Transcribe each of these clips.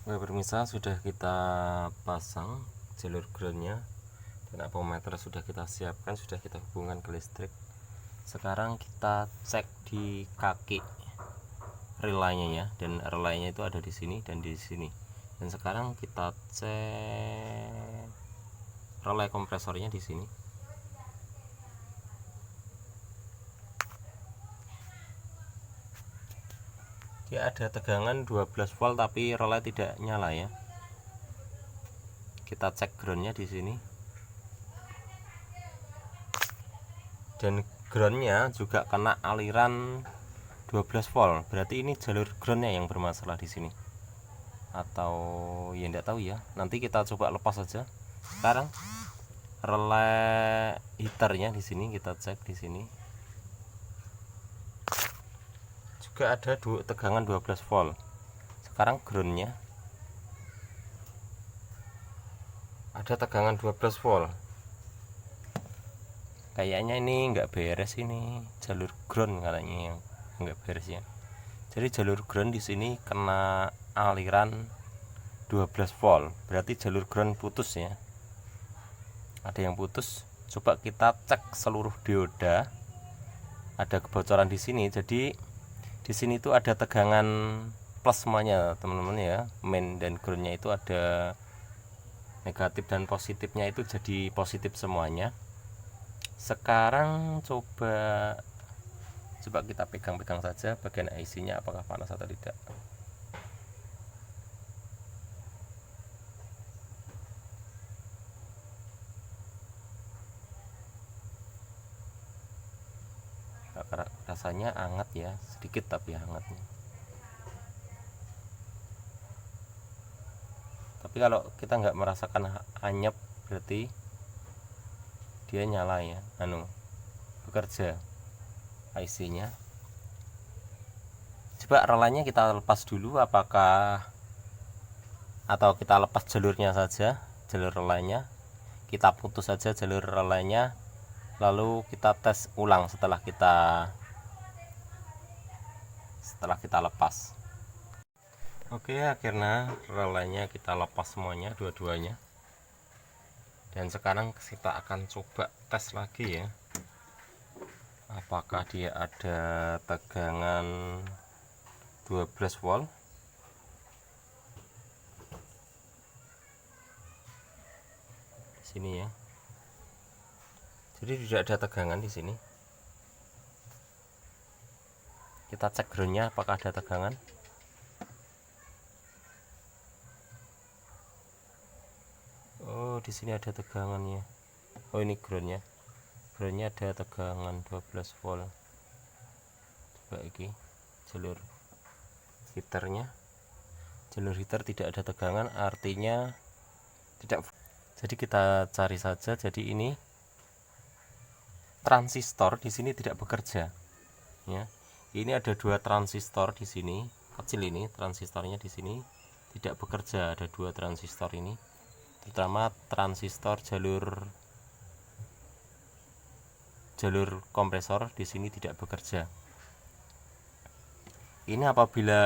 Oke pemirsa, sudah kita pasang jalur groundnya dan apometer sudah kita siapkan, sudah kita hubungkan ke listrik. Sekarang kita cek di kaki relaynya ya, dan relaynya itu ada di sini dan di sini. Dan sekarang kita cek relay kompresornya di sini. Dia ada tegangan 12 volt tapi relay tidak nyala ya. Kita cek groundnya di sini. Dan groundnya juga kena aliran 12 volt. Berarti ini jalur groundnya yang bermasalah di sini. Atau ya enggak tahu ya. Nanti kita coba lepas saja. Sekarang relay heaternya di sini kita cek di sini. Juga ada tegangan 12 volt. Sekarang groundnya ada tegangan 12 volt. Kayaknya ini nggak beres, ini jalur ground katanya yang nggak beres ya. Jadi jalur ground di sini kena aliran 12 volt. Berarti jalur ground putus ya. Ada yang putus. Coba kita cek seluruh dioda. Ada kebocoran di sini. Jadi di sini tuh ada tegangan plus semuanya teman-teman ya. Main dan groundnya itu ada negatif dan positifnya, itu jadi positif semuanya. Sekarang coba kita pegang-pegang saja bagian IC-nya apakah panas atau tidak. Rasanya hangat ya, sedikit tapi hangatnya. Tapi kalau kita nggak merasakan anyep berarti dia nyala ya, bekerja IC-nya. Coba relaynya kita lepas dulu, apakah atau kita lepas jalurnya saja, jalur relaynya kita putus saja jalur relaynya, lalu kita tes ulang setelah kita lepas. Oke, akhirnya relaynya kita lepas semuanya, dua-duanya. Dan sekarang kita akan coba tes lagi ya, apakah dia ada tegangan 12 volt. Sini ya. Jadi tidak ada tegangan di sini. Kita cek groundnya apakah ada tegangan. Oh, di sini ada tegangannya. Oh, ini groundnya. Groundnya ada tegangan 12 volt. Coba ini jalur heaternya. Jalur heater tidak ada tegangan, artinya tidak. Jadi kita cari saja. Jadi ini transistor di sini tidak bekerja. Ya. Ini ada dua transistor di sini, kecil ini transistornya di sini tidak bekerja. Ada dua transistor ini, terutama transistor jalur kompresor di sini tidak bekerja. Ini apabila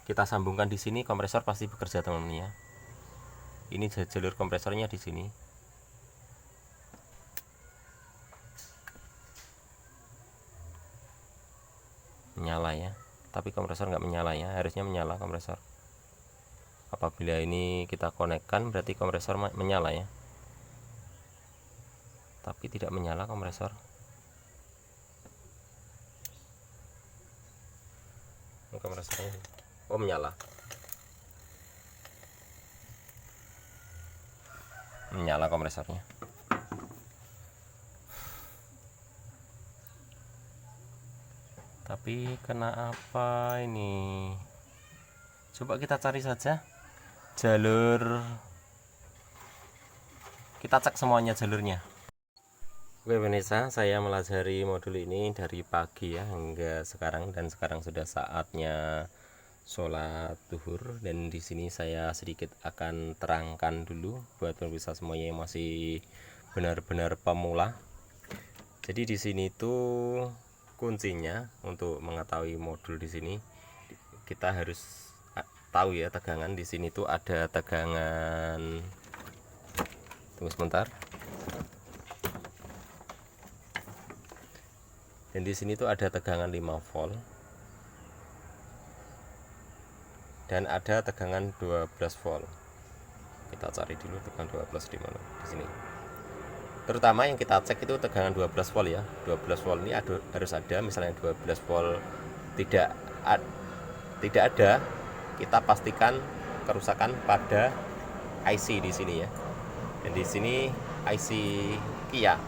kita sambungkan di sini, kompresor pasti bekerja teman-teman ya. Ini jalur kompresornya di sini. Menyala ya, tapi kompresor nggak menyala ya, harusnya menyala kompresor. Apabila ini kita konekkan berarti kompresor menyala ya, tapi tidak menyala kompresor. Kompresornya menyala kompresornya. Tapi kena apa ini? Coba kita cari saja jalur, kita cek semuanya jalurnya. Oke pemirsa, saya melajari modul ini dari pagi ya hingga sekarang, dan sekarang sudah saatnya sholat duhur. Dan di sini saya sedikit akan terangkan dulu buat pemirsa semuanya yang masih benar-benar pemula. Jadi di sini tuh kuncinya untuk mengetahui modul di sini, kita harus tahu ya tegangan. Di sini tuh ada tegangan, tunggu sebentar. Dan di sini tuh ada tegangan 5 volt dan ada tegangan 12 volt. Kita cari dulu tegangan 12 di mana, di sini. Terutama yang kita cek itu tegangan 12 volt ya. 12 volt ini harus ada. Misalnya 12 volt tidak ada, kita pastikan kerusakan pada IC di sini ya. Dan di sini IC Kia.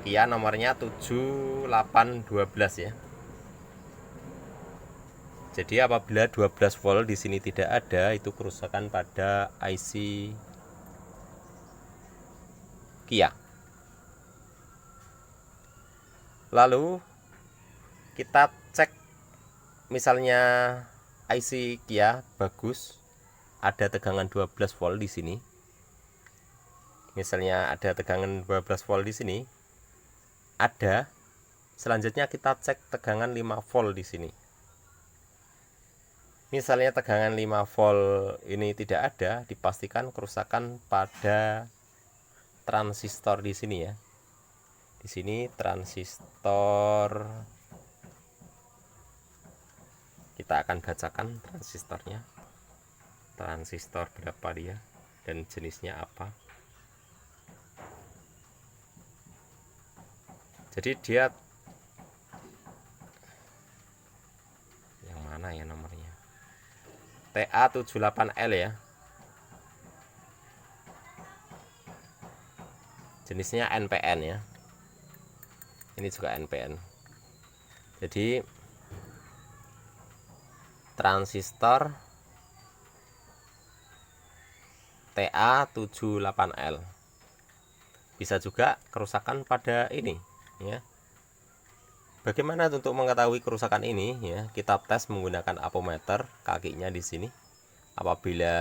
Kia nomornya 7812 ya. Jadi apabila 12 volt di sini tidak ada, itu kerusakan pada IC Kia. Lalu kita cek, misalnya IC Kia bagus, ada tegangan 12 volt di sini. Misalnya ada tegangan 12 volt di sini. Ada. Selanjutnya kita cek tegangan 5 volt di sini. Misalnya tegangan 5 volt ini tidak ada, dipastikan kerusakan pada transistor di sini ya. Di sini transistor, kita akan bacakan transistornya. Transistor berapa dia dan jenisnya apa. Jadi dia yang mana ya nomornya? TA78L ya. Jenisnya NPN ya. Ini juga NPN. Jadi transistor TA78L. Bisa juga kerusakan pada ini ya. Bagaimana untuk mengetahui kerusakan ini ya? Kita tes menggunakan apometer, kakinya di sini. Apabila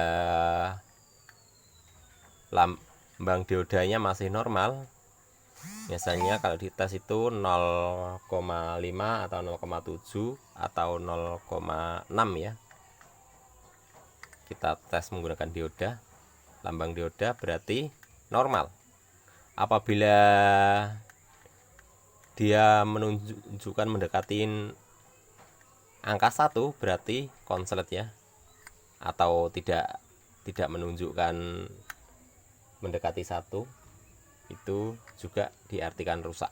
lambang diodanya masih normal, biasanya kalau dites itu 0,5 atau 0,7 atau 0,6 ya. Kita tes menggunakan dioda, lambang dioda berarti normal. Apabila dia menunjukkan mendekatin angka 1 berarti konslet ya, atau tidak menunjukkan mendekati 1, itu juga diartikan rusak.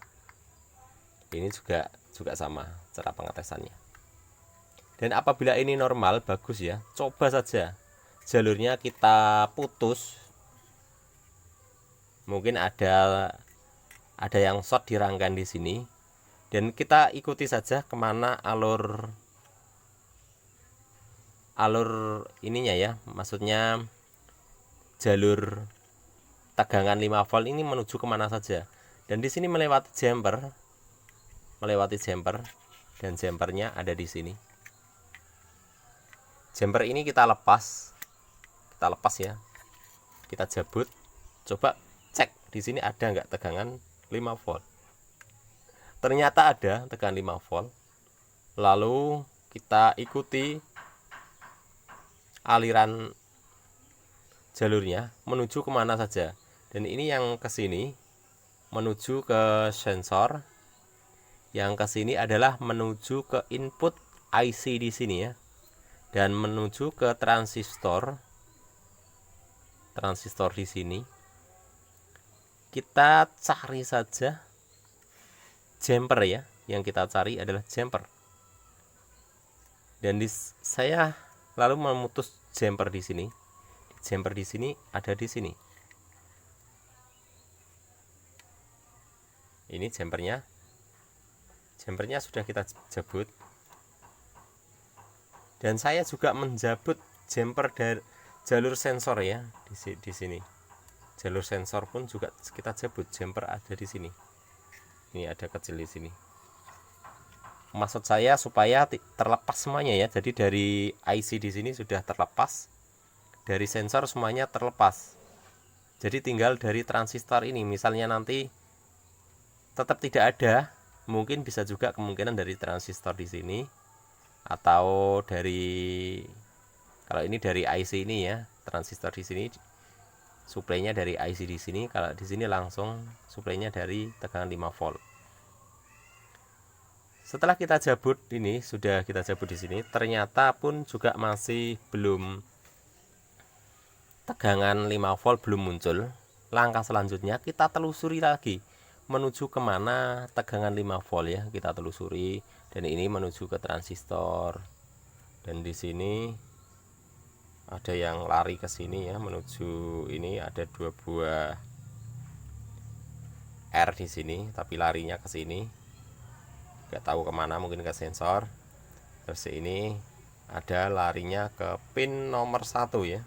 Ini juga sama cara pengetesannya. Dan apabila ini normal, bagus ya, coba saja jalurnya kita putus. Mungkin ada yang short di rangkaian di sini, dan kita ikuti saja kemana alur ininya ya, maksudnya jalur tegangan 5 volt ini menuju kemana saja. Dan di sini melewati jumper, dan jumpernya ada di sini. Jumper ini kita lepas ya, kita jabut, coba cek di sini ada nggak tegangan 5 volt. Ternyata ada tegangan 5 volt. Lalu kita ikuti aliran jalurnya menuju kemana saja. Dan ini yang ke sini menuju ke sensor, yang ke sini adalah menuju ke input IC di sini ya, dan menuju ke transistor di sini. Kita cari saja jumper ya, yang kita cari adalah jumper. Dan saya lalu memutus jumper di sini. Jumper di sini ada di sini. Ini jumpernya sudah kita jabut. Dan saya juga menjabut jumper dari jalur sensor ya, di sini. Jalur sensor pun juga kita jabut, jumper ada di sini. Ini ada kecil di sini. Maksud saya supaya terlepas semuanya ya. Jadi dari IC di sini sudah terlepas, dari sensor semuanya terlepas. Jadi tinggal dari transistor ini. Misalnya nanti tetap tidak ada, mungkin bisa juga kemungkinan dari transistor di sini atau dari, kalau ini dari IC ini ya, transistor di sini suplainya dari IC di sini, kalau di sini langsung suplainya dari tegangan 5 volt. Setelah kita cabut ini, sudah kita cabut di sini, ternyata pun juga masih belum, tegangan 5 volt belum muncul. Langkah selanjutnya kita telusuri lagi menuju kemana tegangan 5 volt ya, kita telusuri, dan ini menuju ke transistor. Dan di sini ada yang lari ke sini ya, menuju ini ada 2 buah R di sini, tapi larinya ke sini. Gak tahu kemana, mungkin ke sensor. Terus ini ada larinya ke pin nomor 1 ya.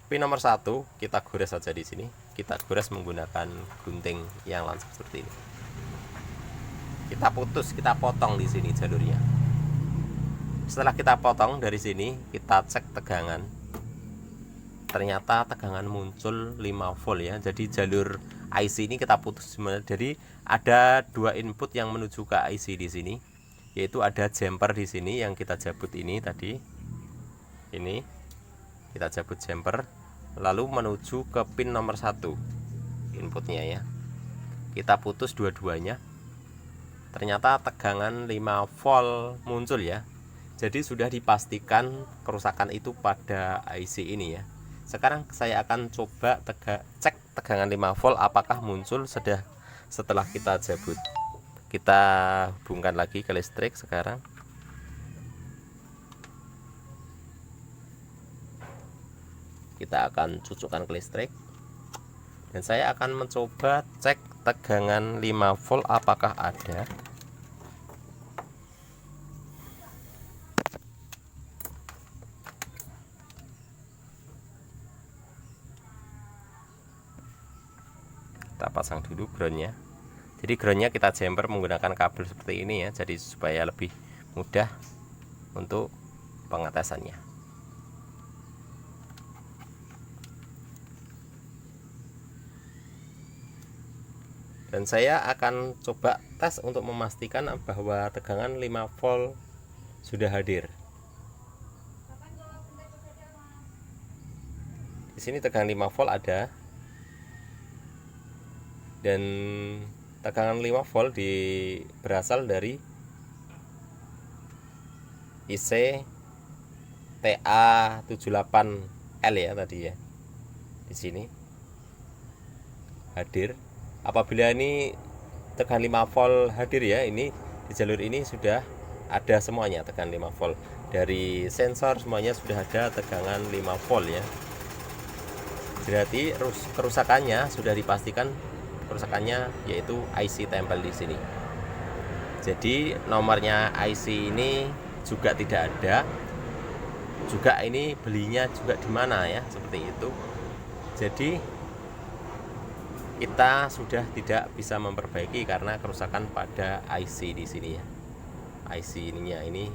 Pin nomor 1 kita gores saja di sini. Kita gores menggunakan gunting yang lancip seperti ini. Kita putus, kita potong di sini jalurnya. Setelah kita potong dari sini, kita cek tegangan. Ternyata tegangan muncul 5 volt ya. Jadi jalur IC ini kita putus. Jadi ada 2 input yang menuju ke IC di sini, yaitu ada jumper di sini yang kita cabut ini tadi. Ini kita cabut jumper, lalu menuju ke pin nomor 1 inputnya ya. Kita putus dua-duanya. Ternyata tegangan 5 volt muncul ya. Jadi sudah dipastikan kerusakan itu pada IC ini ya. Sekarang saya akan coba cek tegangan 5 volt apakah muncul setelah kita cabut. Kita hubungkan lagi ke listrik sekarang. Kita akan cocokkan ke listrik. Dan saya akan mencoba cek tegangan 5 volt apakah ada. Kita pasang dulu groundnya. Jadi groundnya kita jumper menggunakan kabel seperti ini ya, jadi supaya lebih mudah untuk pengetesannya. Dan saya akan coba tes untuk memastikan bahwa tegangan 5 volt sudah hadir. Di sini tegangan 5 volt ada. Dan tegangan 5 volt berasal dari IC TA78L ya tadi ya. Di sini hadir. Apabila ini tegangan 5 volt hadir ya, ini di jalur ini sudah ada semuanya tegangan 5 volt. Dari sensor semuanya sudah ada tegangan 5 volt ya. Berarti kerusakannya sudah dipastikan, kerusakannya yaitu IC tempel di sini. Jadi nomornya IC ini juga tidak ada. Juga ini belinya juga di mana ya, seperti itu. Jadi kita sudah tidak bisa memperbaiki karena kerusakan pada IC di sini ya. IC ininya ini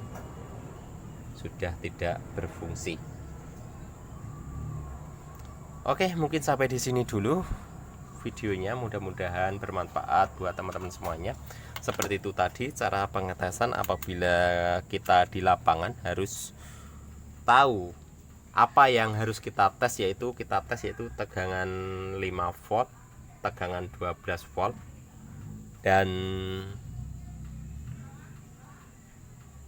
sudah tidak berfungsi. Oke, mungkin sampai di sini dulu videonya, mudah-mudahan bermanfaat buat teman-teman semuanya. Seperti itu tadi cara pengetesan apabila kita di lapangan harus tahu apa yang harus kita tes, yaitu tegangan 5 volt, tegangan 12 volt, dan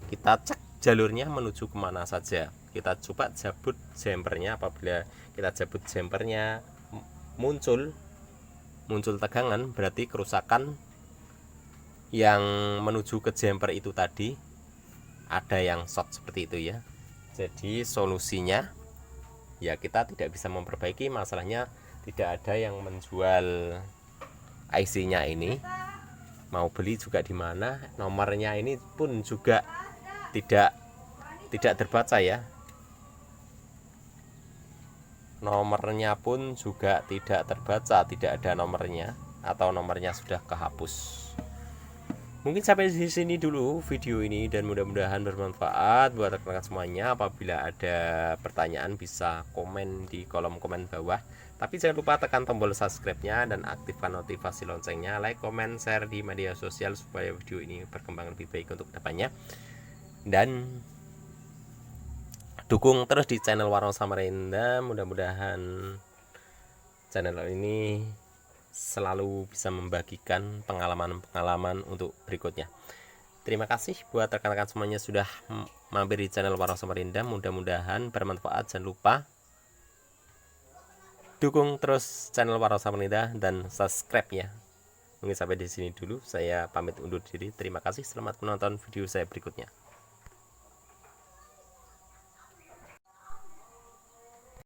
kita cek jalurnya menuju kemana saja. Kita coba cabut jumpernya. Apabila kita cabut jumpernya muncul tegangan, berarti kerusakan yang menuju ke jumper itu tadi ada yang short seperti itu ya. Jadi solusinya ya kita tidak bisa memperbaiki, masalahnya tidak ada yang menjual IC-nya ini. Mau beli juga di mana, nomornya ini pun juga tidak terbaca ya. Nomornya pun juga tidak terbaca, tidak ada nomornya, atau nomornya sudah kehapus. Mungkin sampai di sini dulu video ini, dan mudah-mudahan bermanfaat buat rekan-rekan semuanya. Apabila ada pertanyaan bisa komen di kolom komen bawah. Tapi jangan lupa tekan tombol subscribe-nya dan aktifkan notifikasi loncengnya, like, komen, share di media sosial supaya video ini berkembang lebih baik untuk kedepannya. Dan dukung terus di channel Warung Samarinda. Mudah-mudahan channel ini selalu bisa membagikan pengalaman-pengalaman untuk berikutnya. Terima kasih buat rekan-rekan semuanya sudah mampir di channel Warung Samarinda. Mudah-mudahan bermanfaat. Jangan lupa dukung terus channel Warung Samarinda dan subscribe ya. Mungkin sampai di sini dulu, saya pamit undur diri. Terima kasih, selamat menonton video saya berikutnya.